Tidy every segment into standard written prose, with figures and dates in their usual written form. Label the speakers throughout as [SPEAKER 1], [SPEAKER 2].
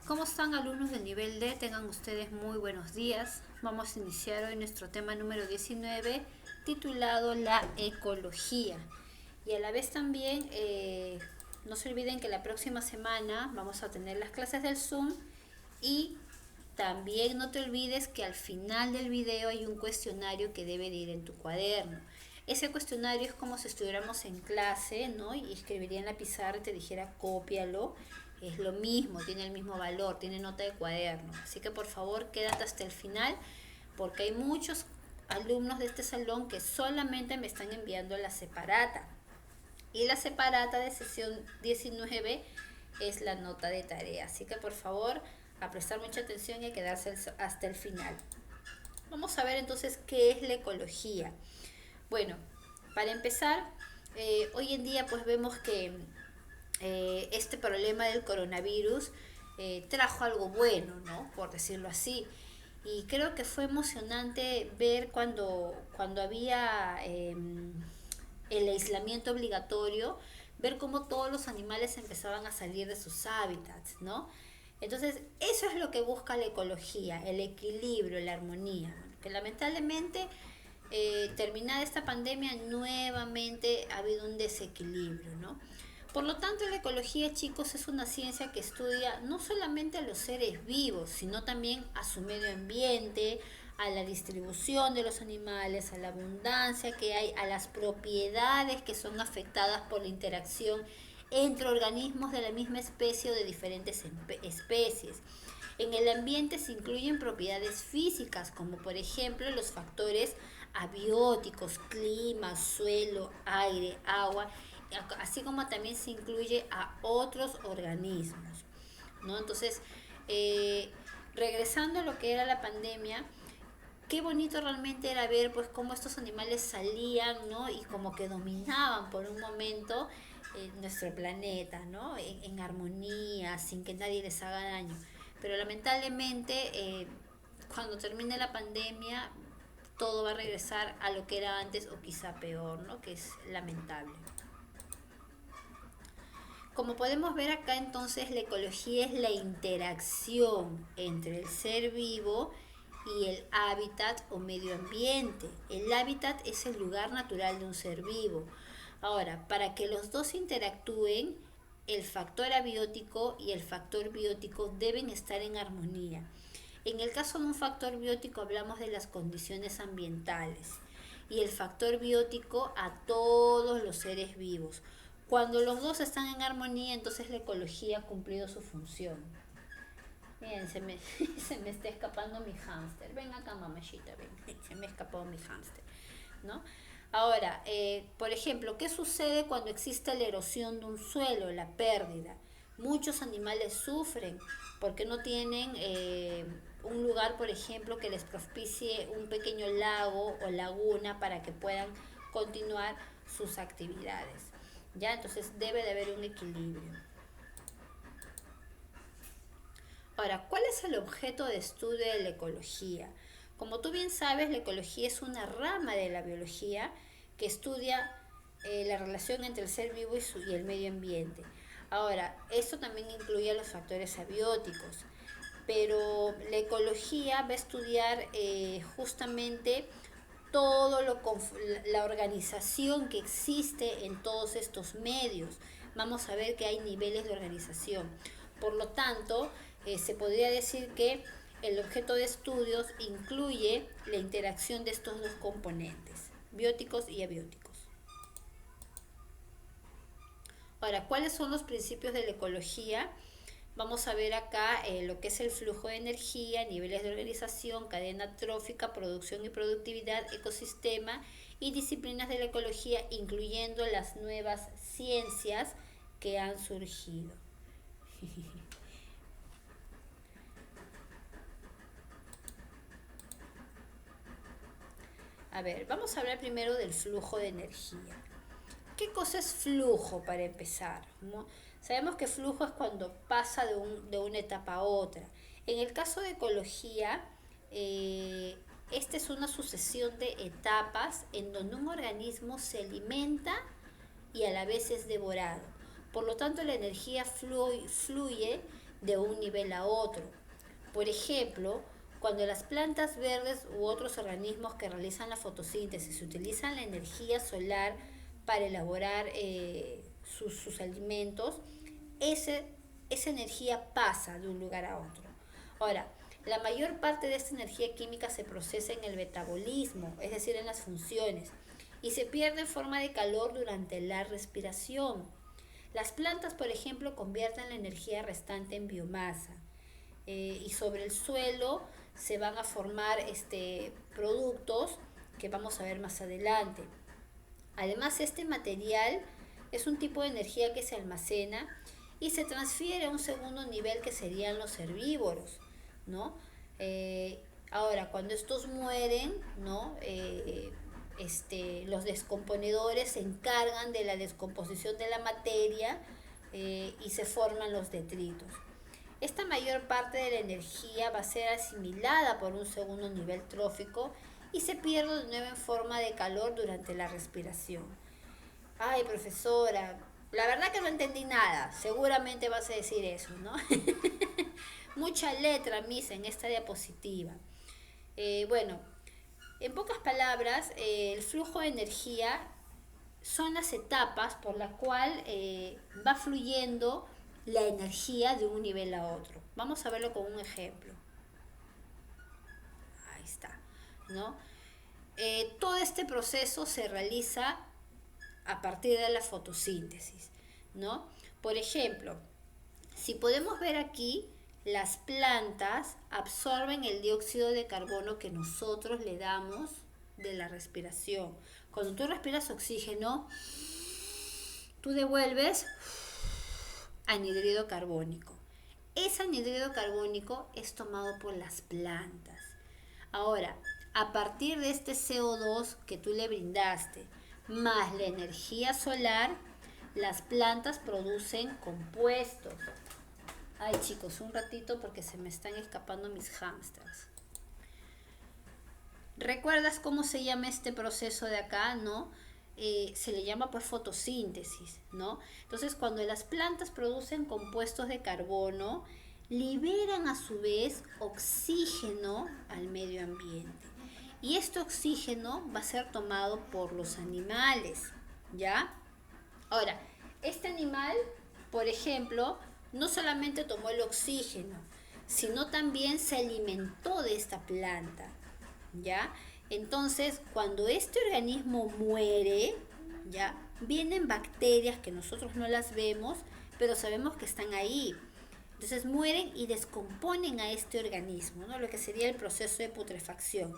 [SPEAKER 1] ¿Cómo están alumnos del nivel D? Tengan ustedes muy buenos días. Vamos a iniciar hoy nuestro tema número 19 titulado La ecología. Y a la vez también no se olviden que la próxima semana vamos a tener las clases del Zoom y también no te olvides que al final del video hay un cuestionario que debe de ir en tu cuaderno. Ese cuestionario es como si estuviéramos en clase, ¿no? Y escribiría en la pizarra y te dijera cópialo. Es lo mismo, tiene el mismo valor, tiene nota de cuaderno. Así que por favor quédate hasta el final porque hay muchos alumnos de este salón que solamente me están enviando la separata. Y la separata de sesión 19 es la nota de tarea. Así que por favor a prestar mucha atención y a quedarse hasta el final. Vamos a ver entonces qué es la ecología. Bueno, para empezar, hoy en día pues vemos que este problema del coronavirus trajo algo bueno, ¿no? Por decirlo así. Y creo que fue emocionante ver cuando había el aislamiento obligatorio, ver cómo todos los animales empezaban a salir de sus hábitats, ¿no? Entonces, eso es lo que busca la ecología, el equilibrio, la armonía. Que lamentablemente, terminada esta pandemia, nuevamente ha habido un desequilibrio, ¿no? Por lo tanto, la ecología, chicos, es una ciencia que estudia no solamente a los seres vivos, sino también a su medio ambiente, a la distribución de los animales, a la abundancia que hay, a las propiedades que son afectadas por la interacción entre organismos de la misma especie o de diferentes especies. En el ambiente se incluyen propiedades físicas, como por ejemplo los factores abióticos, clima, suelo, aire, agua, así como también se incluye a otros organismos, ¿no? Entonces, regresando a lo que era la pandemia, qué bonito realmente era ver pues cómo estos animales salían, ¿no? Y como que dominaban por un momento nuestro planeta, ¿no? En armonía, sin que nadie les haga daño. Pero lamentablemente, cuando termine la pandemia, todo va a regresar a lo que era antes o quizá peor, ¿no? Que es lamentable. Como podemos ver acá, entonces la ecología es la interacción entre el ser vivo y el hábitat o medio ambiente. El hábitat es el lugar natural de un ser vivo. Ahora, para que los dos interactúen, el factor abiótico y el factor biótico deben estar en armonía. En el caso de un factor biótico hablamos de las condiciones ambientales y el factor biótico a todos los seres vivos. Cuando los dos están en armonía, entonces la ecología ha cumplido su función. Miren, se me está escapando mi hámster. Ven acá, mamachita, ven. Se me escapó mi hámster, ¿no? Ahora, por ejemplo, ¿qué sucede cuando existe la erosión de un suelo, la pérdida? Muchos animales sufren porque no tienen un lugar, por ejemplo, que les propicie un pequeño lago o laguna para que puedan continuar sus actividades. ¿Ya? Entonces debe de haber un equilibrio. Ahora, ¿cuál es el objeto de estudio de la ecología? Como tú bien sabes, la ecología es una rama de la biología que estudia la relación entre el ser vivo y el medio ambiente. Ahora, esto también incluye a los factores abióticos, pero la ecología va a estudiar justamente todo la organización que existe en todos estos medios. Vamos a ver que hay niveles de organización. Por lo tanto, se podría decir que el objeto de estudios incluye la interacción de estos dos componentes, bióticos y abióticos. Ahora, ¿cuáles son los principios de la ecología? Vamos a ver acá lo que es el flujo de energía, niveles de organización, cadena trófica, producción y productividad, ecosistema y disciplinas de la ecología, incluyendo las nuevas ciencias que han surgido. A ver, vamos a hablar primero del flujo de energía. ¿Qué cosa es flujo para empezar? ¿No? Sabemos que flujo es cuando pasa de una etapa a otra. En el caso de ecología, esta es una sucesión de etapas en donde un organismo se alimenta y a la vez es devorado. Por lo tanto, la energía fluye de un nivel a otro. Por ejemplo, cuando las plantas verdes u otros organismos que realizan la fotosíntesis utilizan la energía solar para elaborar sus alimentos, esa energía pasa de un lugar a otro. Ahora, la mayor parte de esta energía química se procesa en el metabolismo, es decir, en las funciones, y se pierde en forma de calor durante la respiración. Las plantas, por ejemplo, convierten la energía restante en biomasa, y sobre el suelo se van a formar productos que vamos a ver más adelante. Además, este material es un tipo de energía que se almacena y se transfiere a un segundo nivel que serían los herbívoros, ¿no? Ahora, cuando estos mueren, ¿no? Los descomponedores se encargan de la descomposición de la materia, y se forman los detritos. Esta mayor parte de la energía va a ser asimilada por un segundo nivel trófico y se pierde de nuevo en forma de calor durante la respiración. Ay, profesora, la verdad que no entendí nada. Seguramente vas a decir eso, ¿no? Mucha letra, Miss, en esta diapositiva. Bueno, en pocas palabras, el flujo de energía son las etapas por las cuales va fluyendo la energía de un nivel a otro. Vamos a verlo con un ejemplo. Ahí está, ¿no? Todo este proceso se realiza a partir de la fotosíntesis, ¿no? Por ejemplo, si podemos ver aquí, las plantas absorben el dióxido de carbono que nosotros le damos de la respiración. Cuando tú respiras oxígeno, tú devuelves anhídrido carbónico. Ese anhídrido carbónico es tomado por las plantas. Ahora, a partir de este CO2 que tú le brindaste, más la energía solar, las plantas producen compuestos. Ay, chicos, un ratito porque se me están escapando mis hámsters. ¿Recuerdas cómo se llama este proceso de acá, no? Se le llama pues fotosíntesis, ¿no? Entonces, cuando las plantas producen compuestos de carbono, liberan a su vez oxígeno al medio ambiente. Y este oxígeno va a ser tomado por los animales, ¿ya? Ahora, este animal, por ejemplo, no solamente tomó el oxígeno, sino también se alimentó de esta planta, ¿ya? Entonces, cuando este organismo muere, ¿ya? Vienen bacterias que nosotros no las vemos, pero sabemos que están ahí. Entonces mueren y descomponen a este organismo, ¿no? Lo que sería el proceso de putrefacción.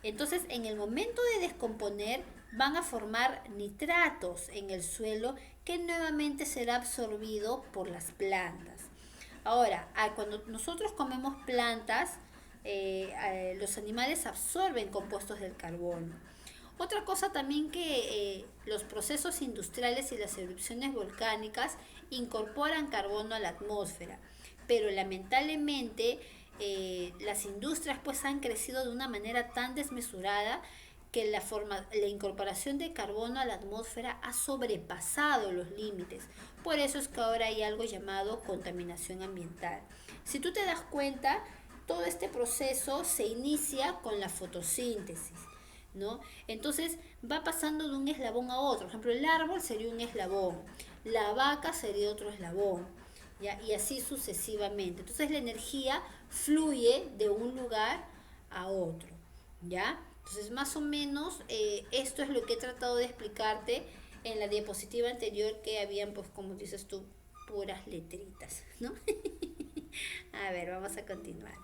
[SPEAKER 1] Entonces, en el momento de descomponer, van a formar nitratos en el suelo que nuevamente será absorbido por las plantas. Ahora, cuando nosotros comemos plantas, los animales absorben compuestos del carbono. Otra cosa también que los procesos industriales y las erupciones volcánicas incorporan carbono a la atmósfera, pero lamentablemente las industrias pues han crecido de una manera tan desmesurada que la incorporación de carbono a la atmósfera ha sobrepasado los límites. Por eso es que ahora hay algo llamado contaminación ambiental. Si tú te das cuenta, todo este proceso se inicia con la fotosíntesis, ¿no? Entonces va pasando de un eslabón a otro. Por ejemplo, el árbol sería un eslabón, la vaca sería otro eslabón, ¿ya? Y así sucesivamente. Entonces la energía fluye de un lugar a otro, ¿ya? Entonces más o menos esto es lo que he tratado de explicarte en la diapositiva anterior, que habían, pues como dices tú, puras letritas, ¿no? A ver, vamos a continuar.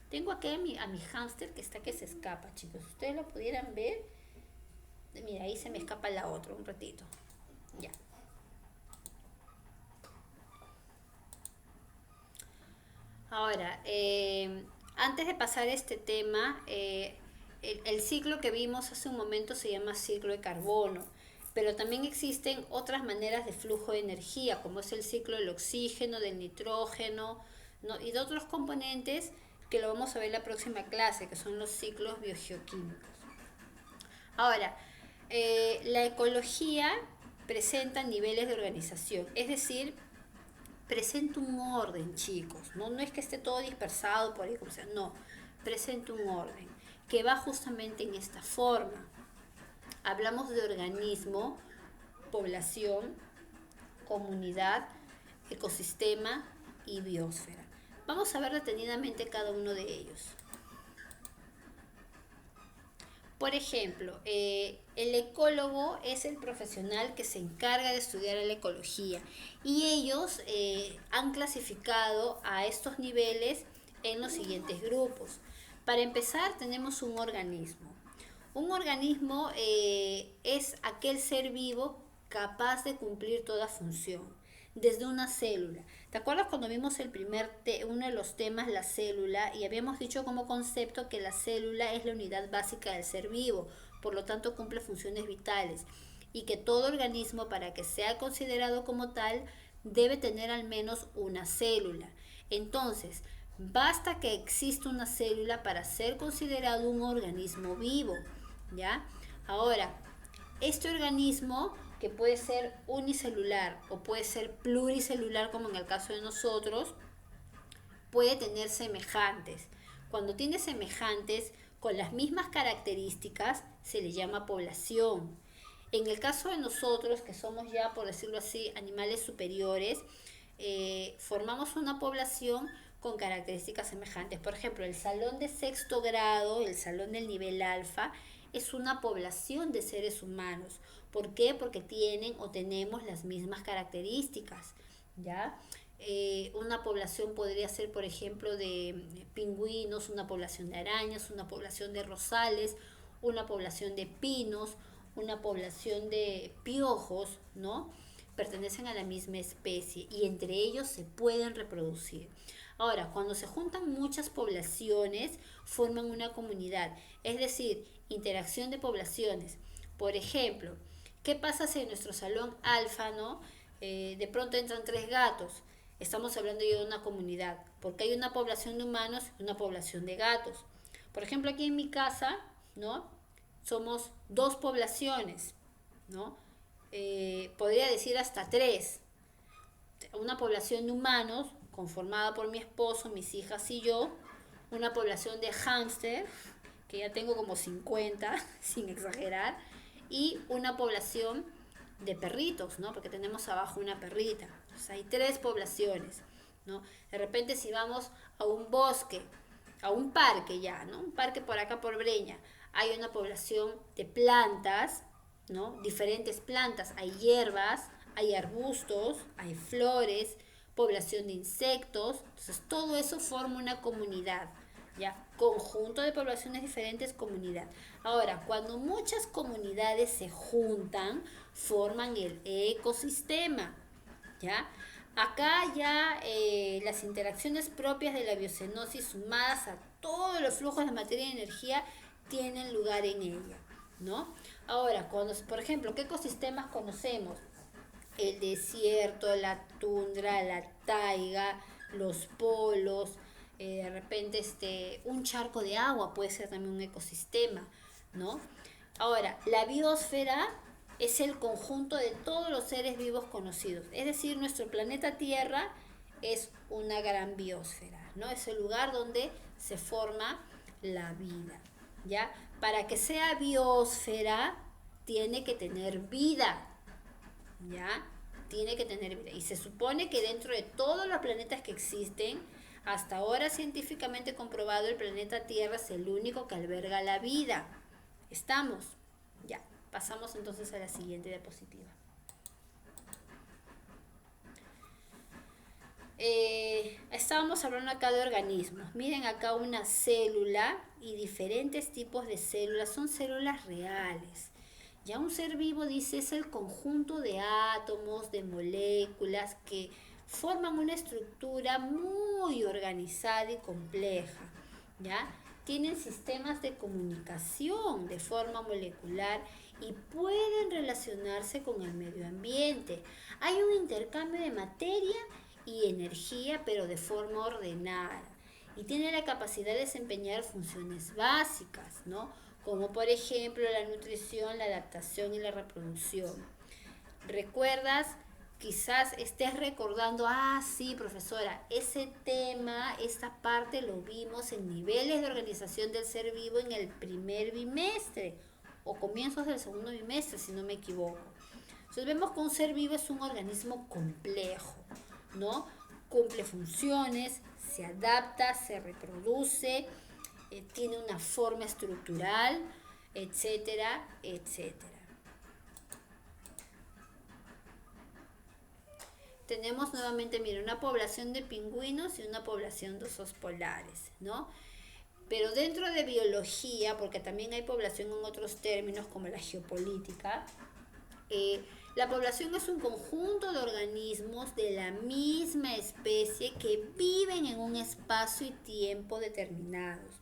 [SPEAKER 1] Tengo aquí a mi hámster que está que se escapa, chicos. Si ustedes lo pudieran ver. Mira, ahí se me escapa la otra, un ratito. Ya. Ahora, antes de pasar este tema, el ciclo que vimos hace un momento se llama ciclo de carbono, pero también existen otras maneras de flujo de energía, como es el ciclo del oxígeno, del nitrógeno, ¿no? Y de otros componentes que lo vamos a ver en la próxima clase, que son los ciclos biogeoquímicos. Ahora, la ecología presenta niveles de organización, es decir, presenta un orden, chicos, ¿no? No es que esté todo dispersado por ahí, como sea, no, presenta un orden que va justamente en esta forma. Hablamos de organismo, población, comunidad, ecosistema y biosfera. Vamos a ver detenidamente cada uno de ellos. Por ejemplo, el ecólogo es el profesional que se encarga de estudiar la ecología y ellos han clasificado a estos niveles en los siguientes grupos. Para empezar, tenemos un organismo. Un organismo es aquel ser vivo capaz de cumplir toda función, desde una célula. ¿Te acuerdas cuando vimos uno de los temas, la célula, y habíamos dicho como concepto que la célula es la unidad básica del ser vivo, por lo tanto cumple funciones vitales, y que todo organismo, para que sea considerado como tal, debe tener al menos una célula? Entonces, basta que exista una célula para ser considerado un organismo vivo, ¿ya? Ahora, este organismo, que puede ser unicelular o puede ser pluricelular, como en el caso de nosotros, puede tener semejantes. Cuando tiene semejantes con las mismas características, se le llama población. En el caso de nosotros, que somos ya, por decirlo así, animales superiores, formamos una población con características semejantes. Por ejemplo, el salón de sexto grado, el salón del nivel alfa, es una población de seres humanos. ¿Por qué? Porque tienen o tenemos las mismas características, ¿ya? Una población podría ser, por ejemplo, de pingüinos, una población de arañas, una población de rosales, una población de pinos, una población de piojos, ¿no? Pertenecen a la misma especie y entre ellos se pueden reproducir. Ahora, cuando se juntan muchas poblaciones, forman una comunidad, es decir, interacción de poblaciones. Por ejemplo, ¿qué pasa si en nuestro salón alfa, ¿no? De pronto entran 3 gatos? Estamos hablando ya de una comunidad, porque hay una población de humanos y una población de gatos. Por ejemplo, aquí en mi casa, ¿no? Somos 2 poblaciones, ¿no? Podría decir hasta 3. Una población de humanos conformada por mi esposo, mis hijas y yo. Una población de hámster, que ya tengo como 50, sin exagerar. Y una población de perritos, ¿no? Porque tenemos abajo una perrita. O sea, hay 3 poblaciones, ¿no? De repente si vamos a un bosque, a un parque ya, ¿no? Un parque por acá por Breña, hay una población de plantas, ¿no? Diferentes plantas, hay hierbas, hay arbustos, hay flores, población de insectos. Entonces todo eso forma una comunidad, ¿ya? Conjunto de poblaciones diferentes, comunidad. Ahora, cuando muchas comunidades se juntan, forman el ecosistema, ¿ya? Acá ya las interacciones propias de la biocenosis sumadas a todos los flujos de materia y energía tienen lugar en ella, ¿no? Ahora, cuando, por ejemplo, ¿qué ecosistemas conocemos? El desierto, la tundra, la taiga, los polos, de repente un charco de agua puede ser también un ecosistema, ¿no? Ahora, la biosfera es el conjunto de todos los seres vivos conocidos, es decir, nuestro planeta Tierra es una gran biosfera, ¿no? Es el lugar donde se forma la vida, ¿ya? Para que sea biosfera tiene que tener vida, ¿ya? Tiene que tener vida. Y se supone que dentro de todos los planetas que existen, hasta ahora científicamente comprobado, el planeta Tierra es el único que alberga la vida. ¿Estamos? Ya. Pasamos entonces a la siguiente diapositiva. Estábamos hablando acá de organismos. Miren acá una célula y diferentes tipos de células. Son células reales. Ya un ser vivo, dice, es el conjunto de átomos, de moléculas que forman una estructura muy organizada y compleja, ¿ya? Tienen sistemas de comunicación de forma molecular y pueden relacionarse con el medio ambiente. Hay un intercambio de materia y energía, pero de forma ordenada. Y tiene la capacidad de desempeñar funciones básicas, ¿no? Como por ejemplo la nutrición, la adaptación y la reproducción. ¿Recuerdas quizás estés recordando, sí, profesora, ese tema, esta parte lo vimos en niveles de organización del ser vivo en el primer bimestre o comienzos del segundo bimestre, si no me equivoco. Entonces vemos que un ser vivo es un organismo complejo, ¿no? Cumple funciones, se adapta, se reproduce, tiene una forma estructural, etcétera, etcétera. Tenemos nuevamente, mira, una población de pingüinos y una población de osos polares, ¿no? Pero dentro de biología, porque también hay población en otros términos como la geopolítica, la población es un conjunto de organismos de la misma especie que viven en un espacio y tiempo determinados.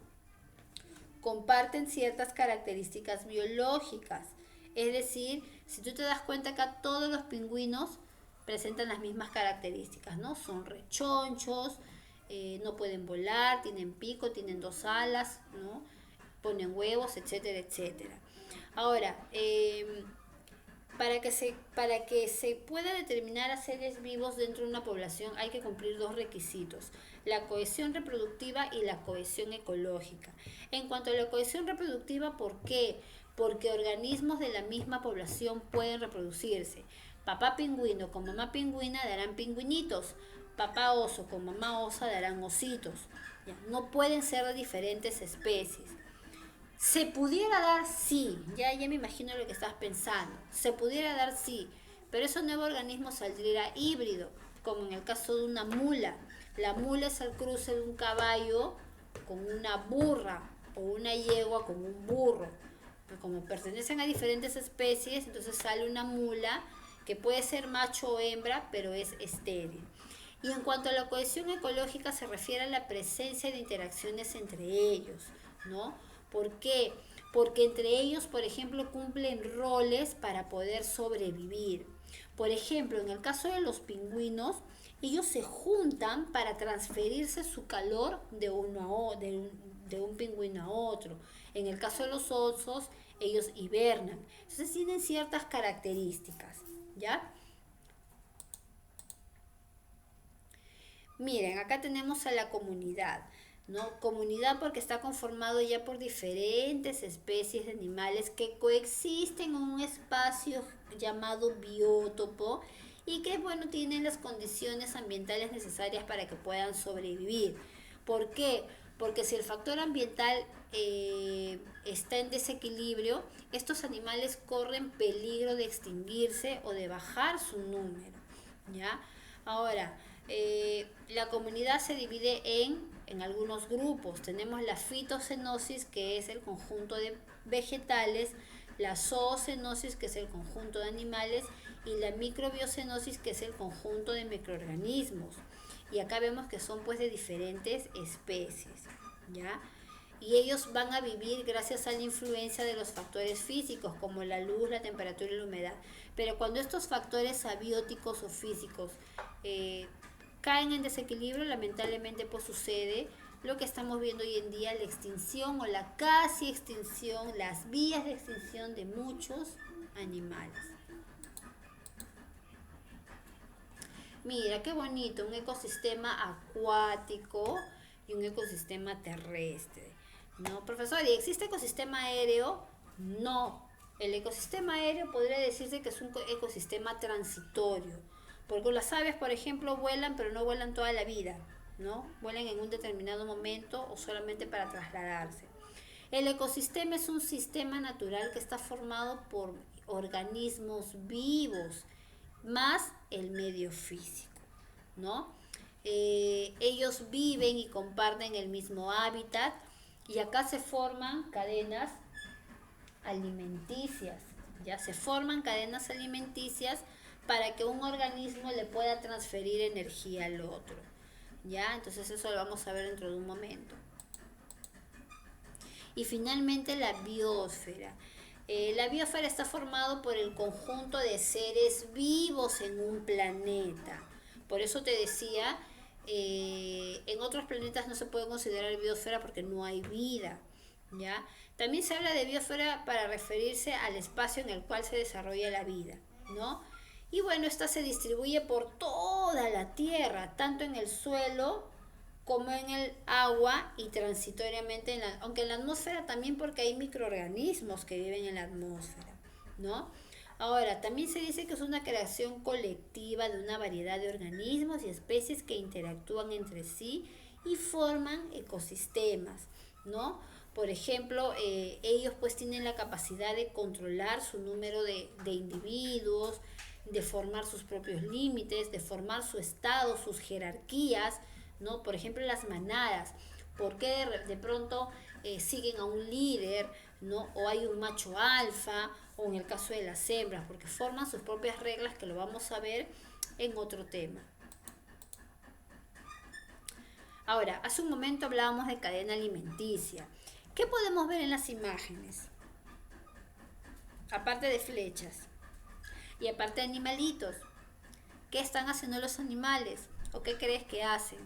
[SPEAKER 1] Comparten ciertas características biológicas, es decir, si tú te das cuenta acá todos los pingüinos presentan las mismas características, ¿no? Son rechonchos, no pueden volar, tienen pico, tienen dos alas, ¿no? Ponen huevos, etcétera, etcétera. Ahora, para que se pueda determinar a seres vivos dentro de una población hay que cumplir dos requisitos: la cohesión reproductiva y la cohesión ecológica. En cuanto a la cohesión reproductiva, ¿por qué? Porque organismos de la misma población pueden reproducirse. Papá pingüino con mamá pingüina darán pingüinitos. Papá oso con mamá osa darán ositos. ¿Ya? No pueden ser de diferentes especies. Se pudiera dar sí, ya me imagino lo que estás pensando. Se pudiera dar sí, pero ese nuevo organismo saldría híbrido, como en el caso de una mula. La mula es el cruce de un caballo con una burra o una yegua con un burro. Pero como pertenecen a diferentes especies, entonces sale una mula que puede ser macho o hembra, pero es estéril. Y en cuanto a la cohesión ecológica, se refiere a la presencia de interacciones entre ellos, ¿no? ¿Por qué? Porque entre ellos, por ejemplo, cumplen roles para poder sobrevivir. Por ejemplo, en el caso de los pingüinos, ellos se juntan para transferirse su calor de un pingüino a otro. En el caso de los osos, ellos hibernan. Entonces tienen ciertas características, ¿ya? Miren, acá tenemos a la comunidad, ¿no? Comunidad porque está conformado ya por diferentes especies de animales que coexisten en un espacio llamado biótopo y que, bueno, tienen las condiciones ambientales necesarias para que puedan sobrevivir. ¿Por qué? Porque si el factor ambiental está en desequilibrio, estos animales corren peligro de extinguirse o de bajar su número, ¿ya? Ahora, la comunidad se divide en algunos grupos. Tenemos la fitocenosis, que es el conjunto de vegetales, la zoocenosis, que es el conjunto de animales, y la microbiocenosis, que es el conjunto de microorganismos. Y acá vemos que son pues de diferentes especies, ¿ya? Y ellos van a vivir gracias a la influencia de los factores físicos como la luz, la temperatura y la humedad. Pero cuando estos factores abióticos o físicos caen en desequilibrio, lamentablemente pues sucede lo que estamos viendo hoy en día, la extinción o la casi extinción, las vías de extinción de muchos animales. Mira, qué bonito, un ecosistema acuático y un ecosistema terrestre. No, profesor, ¿y existe ecosistema aéreo? No. El ecosistema aéreo podría decirse que es un ecosistema transitorio. Porque las aves, por ejemplo, vuelan, pero no vuelan toda la vida, ¿no? Vuelan en un determinado momento o solamente para trasladarse. El ecosistema es un sistema natural que está formado por organismos vivos, más el medio físico, ¿no? Ellos viven y comparten el mismo hábitat y acá se forman cadenas alimenticias, ya se forman cadenas alimenticias para que un organismo le pueda transferir energía al otro, ya, entonces eso lo vamos a ver dentro de un momento. Y finalmente la biosfera. La biosfera está formado por el conjunto de seres vivos en un planeta. Por eso te decía, en otros planetas no se puede considerar biosfera porque no hay vida, ¿ya? También se habla de biosfera para referirse al espacio en el cual se desarrolla la vida, ¿no? Y bueno, esta se distribuye por toda la tierra, tanto en el suelo como en el agua y transitoriamente aunque en la atmósfera también, porque hay microorganismos que viven en la atmósfera, ¿no? Ahora, también se dice que es una creación colectiva de una variedad de organismos y especies que interactúan entre sí y forman ecosistemas, ¿no? Por ejemplo, ellos pues tienen la capacidad de controlar su número de individuos, de formar sus propios límites, de formar su estado, sus jerarquías, ¿no? Por ejemplo, las manadas, ¿por qué de pronto siguen a un líder, ¿no? O hay un macho alfa, o en el caso de las hembras, porque forman sus propias reglas, que lo vamos a ver en otro tema. Ahora, hace un momento hablábamos de cadena alimenticia. ¿Qué podemos ver en las imágenes? Aparte de flechas y aparte de animalitos, ¿qué están haciendo los animales? ¿O qué crees que hacen?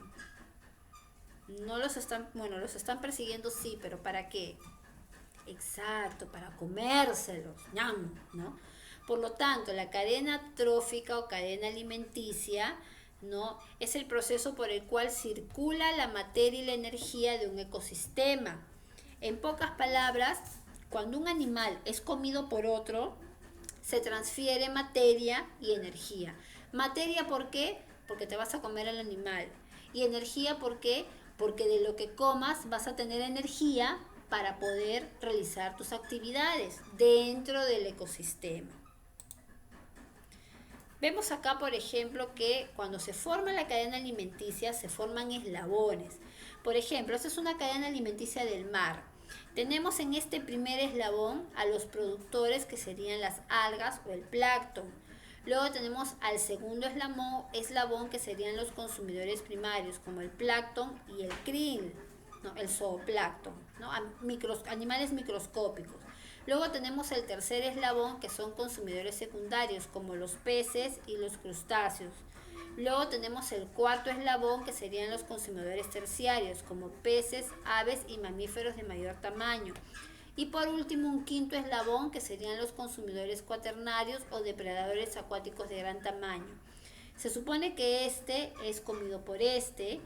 [SPEAKER 1] No los están, bueno, los están persiguiendo, sí, pero ¿para qué? Exacto, para comérselos, ñam, ¿no? Por lo tanto, la cadena trófica o cadena alimenticia, ¿no? Es el proceso por el cual circula la materia y la energía de un ecosistema. En pocas palabras, cuando un animal es comido por otro, se transfiere materia y energía. Materia, ¿por qué? Porque te vas a comer al animal. Y energía, ¿por qué? Porque de lo que comas vas a tener energía para poder realizar tus actividades dentro del ecosistema. Vemos acá, por ejemplo, que cuando se forma la cadena alimenticia se forman eslabones. Por ejemplo, esta es una cadena alimenticia del mar. Tenemos en este primer eslabón a los productores, que serían las algas o el plancton. Luego tenemos al segundo eslabón, que serían los consumidores primarios, como el plancton y el krill, ¿no? El zooplancton, ¿no? Animales microscópicos. Luego tenemos el tercer eslabón, que son consumidores secundarios, como los peces y los crustáceos. Luego tenemos el cuarto eslabón, que serían los consumidores terciarios, como peces, aves y mamíferos de mayor tamaño. Y por último, un quinto eslabón, que serían los consumidores cuaternarios o depredadores acuáticos de gran tamaño. Se supone que este es comido por este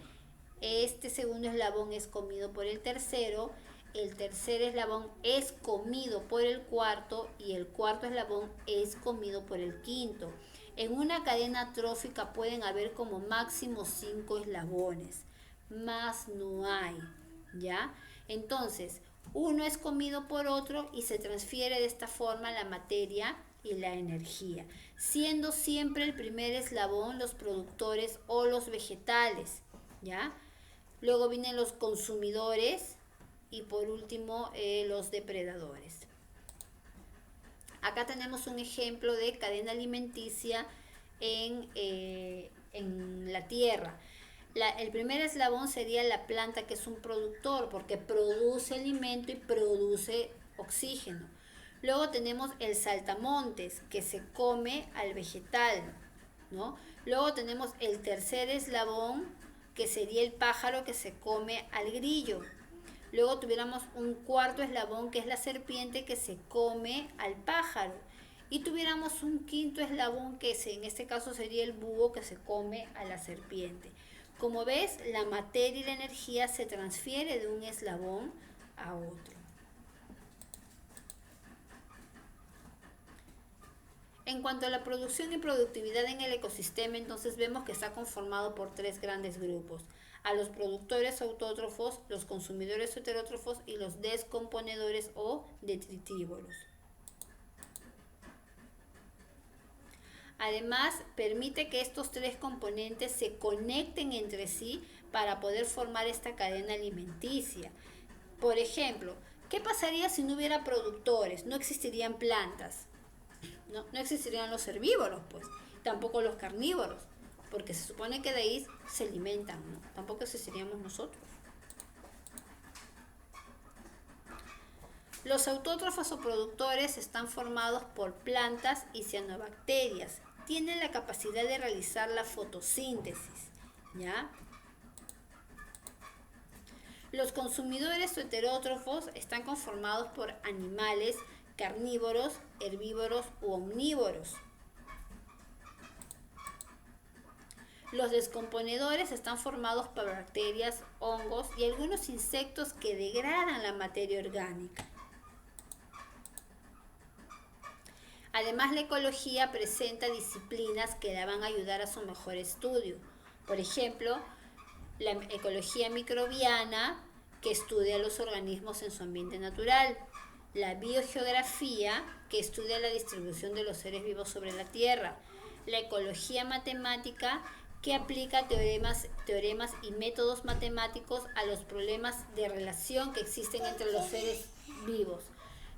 [SPEAKER 1] segundo eslabón es comido por el tercero eslabón es comido por el cuarto y el cuarto eslabón es comido por el quinto. En una cadena trófica pueden haber como máximo 5 eslabones, más no hay, ¿ya? Entonces, uno es comido por otro y se transfiere de esta forma la materia y la energía, siendo siempre el primer eslabón los productores o los vegetales, ¿ya? Luego vienen los consumidores y por último los depredadores. Acá tenemos un ejemplo de cadena alimenticia en la tierra. El primer eslabón sería la planta, que es un productor porque produce alimento y produce oxígeno. Luego tenemos el saltamontes, que se come al vegetal, ¿no? Luego tenemos el tercer eslabón, que sería el pájaro, que se come al grillo. Luego tuviéramos un cuarto eslabón, que es la serpiente, que se come al pájaro. Y tuviéramos un quinto eslabón, que en este caso sería el búho, que se come a la serpiente. Como ves, la materia y la energía se transfiere de un eslabón a otro. En cuanto a la producción y productividad en el ecosistema, entonces vemos que está conformado por 3 grandes grupos: a los productores autótrofos, los consumidores heterótrofos y los descomponedores o detritívoros. Además, permite que estos 3 componentes se conecten entre sí para poder formar esta cadena alimenticia. Por ejemplo, ¿qué pasaría si no hubiera productores? No existirían plantas. No existirían los herbívoros, pues, tampoco los carnívoros, porque se supone que de ahí se alimentan, ¿no? Tampoco existiríamos nosotros. Los autótrofos o productores están formados por plantas y cianobacterias. Tienen la capacidad de realizar la fotosíntesis, ¿ya? Los consumidores o heterótrofos están conformados por animales carnívoros, herbívoros u omnívoros. Los descomponedores están formados por bacterias, hongos y algunos insectos que degradan la materia orgánica. Además, la ecología presenta disciplinas que la van a ayudar a su mejor estudio. Por ejemplo, la ecología microbiana, que estudia los organismos en su ambiente natural. La biogeografía, que estudia la distribución de los seres vivos sobre la Tierra. La ecología matemática, que aplica teoremas y métodos matemáticos a los problemas de relación que existen entre los seres vivos.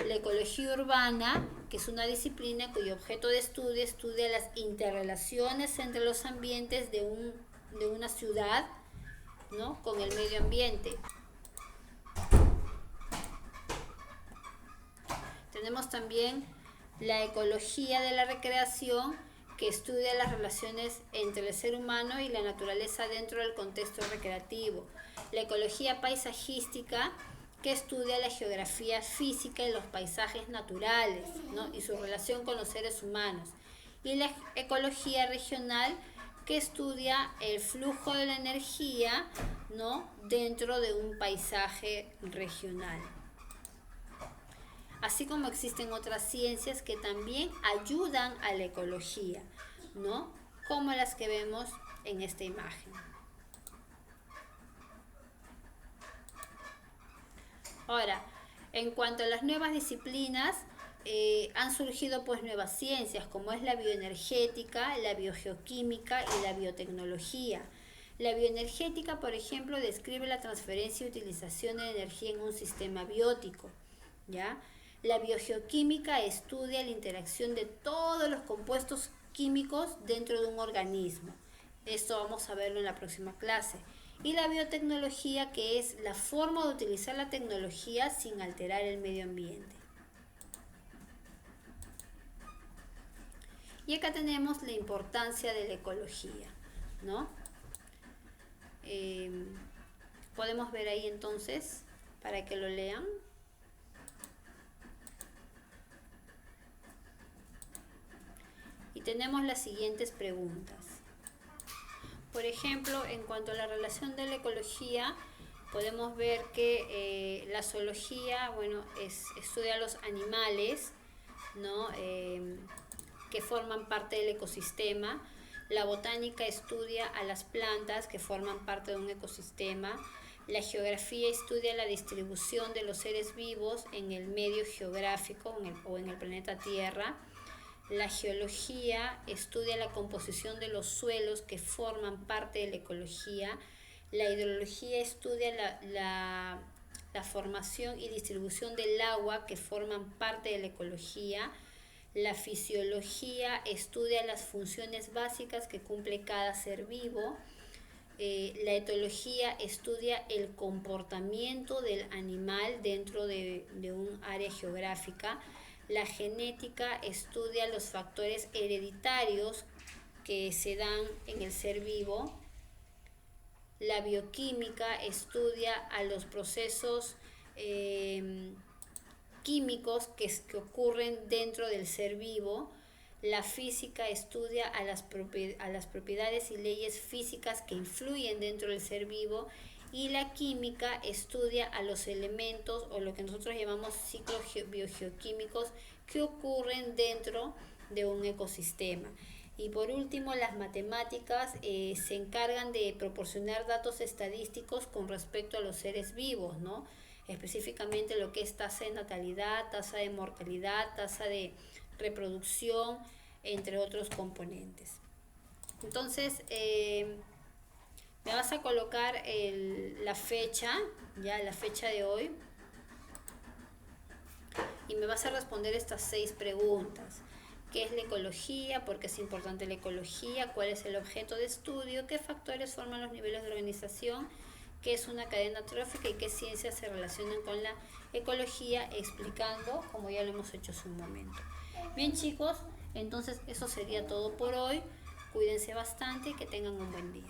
[SPEAKER 1] La ecología urbana, que es una disciplina cuyo objeto de estudio estudia las interrelaciones entre los ambientes de una ciudad, ¿no?, con el medio ambiente. Tenemos también la ecología de la recreación, que estudia las relaciones entre el ser humano y la naturaleza dentro del contexto recreativo. La ecología paisajística, que estudia la geografía física y los paisajes naturales, ¿no?, y su relación con los seres humanos. Y la ecología regional, que estudia el flujo de la energía, ¿no?, dentro de un paisaje regional. Así como existen otras ciencias que también ayudan a la ecología, ¿no?, como las que vemos en esta imagen. Ahora, en cuanto a las nuevas disciplinas, han surgido pues nuevas ciencias como es la bioenergética, la biogeoquímica y la biotecnología. La bioenergética, por ejemplo, describe la transferencia y utilización de energía en un sistema biótico, ¿ya? La biogeoquímica estudia la interacción de todos los compuestos químicos dentro de un organismo. Esto vamos a verlo en la próxima clase. Y la biotecnología, que es la forma de utilizar la tecnología sin alterar el medio ambiente. Y acá tenemos la importancia de la ecología, ¿no? Podemos ver ahí entonces, para que lo lean. Y tenemos las siguientes preguntas. Por ejemplo, en cuanto a la relación de la ecología, podemos ver que la zoología, bueno, estudia a los animales, ¿no?, que forman parte del ecosistema. La botánica estudia a las plantas que forman parte de un ecosistema. La geografía estudia la distribución de los seres vivos en el medio geográfico o en el planeta Tierra. La geología estudia la composición de los suelos que forman parte de la ecología. La hidrología estudia la formación y distribución del agua que forman parte de la ecología. La fisiología estudia las funciones básicas que cumple cada ser vivo. La etología estudia el comportamiento del animal dentro de un área geográfica. La genética estudia los factores hereditarios que se dan en el ser vivo. La bioquímica estudia a los procesos químicos que ocurren dentro del ser vivo. La física estudia a las propiedades y leyes físicas que influyen dentro del ser vivo. Y la química estudia a los elementos o lo que nosotros llamamos ciclos biogeoquímicos que ocurren dentro de un ecosistema. Y por último, las matemáticas se encargan de proporcionar datos estadísticos con respecto a los seres vivos, ¿no?, específicamente lo que es tasa de natalidad, tasa de mortalidad, tasa de reproducción, entre otros componentes. Entonces, me vas a colocar la fecha de hoy, y me vas a responder estas 6 preguntas. ¿Qué es la ecología? ¿Por qué es importante la ecología? ¿Cuál es el objeto de estudio? ¿Qué factores forman los niveles de organización? ¿Qué es una cadena trófica? ¿Y qué ciencias se relacionan con la ecología? Explicando, como ya lo hemos hecho hace un momento. Bien, chicos, entonces eso sería todo por hoy. Cuídense bastante y que tengan un buen día.